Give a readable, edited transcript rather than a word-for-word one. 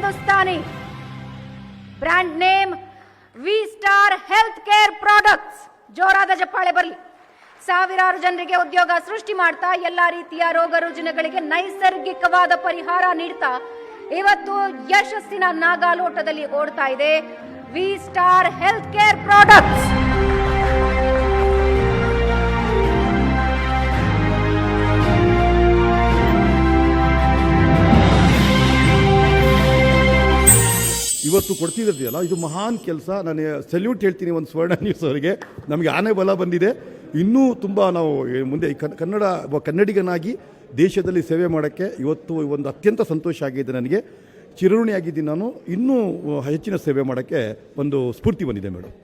Hindustani brand name V star health care products. ಜೋರಾದ ಚಪ್ಪಾಳೆ ಬರಲಿ. ಸಾವಿರಾರು ಜನರಿಗೆ ಉದ್ಯೋಗ ಸೃಷ್ಟಿ ಮಾಡ್ತಾ ಎಲ್ಲಾ ರೀತಿಯ ರೋಗ ರುಜಿನಗಳಿಗೆ ನೈಸರ್ಗಿಕವಾದ ಪರಿಹಾರ ನೀಡ್ತಾ ಇವತ್ತು ಯಶಸ್ಸಿನ ನಾಗಾಲೋಟದಲ್ಲಿ ಓಡ್ತಾ ಇದೆ V star health care products. ಇವತ್ತು ಕೊಡ್ತಿದ್ದಲ್ಲ, ಇದು ಮಹಾನ್ ಕೆಲಸ. ನಾನು ಸಲ್ಯೂಟ್ ಹೇಳ್ತೀನಿ ಒಂದು ಸ್ವರ್ಣ ನ್ಯೂಸ್ ಅವರಿಗೆ. ನಮಗೆ ಆನೆ ಬಲ ಬಂದಿದೆ. ಇನ್ನೂ ತುಂಬ ನಾವು ಮುಂದೆ ಕನ್ನಡಿಗನಾಗಿ ದೇಶದಲ್ಲಿ ಸೇವೆ ಮಾಡೋಕ್ಕೆ ಇವತ್ತು ಒಂದು ಅತ್ಯಂತ ಸಂತೋಷ ಆಗಿದೆ. ನನಗೆ ಚಿರಋಣಿಯಾಗಿದ್ದೀನಿ. ನಾನು ಇನ್ನೂ ಹೆಚ್ಚಿನ ಸೇವೆ ಮಾಡೋಕ್ಕೆ ಒಂದು ಸ್ಫೂರ್ತಿ ಬಂದಿದೆ ಮೇಡಮ್.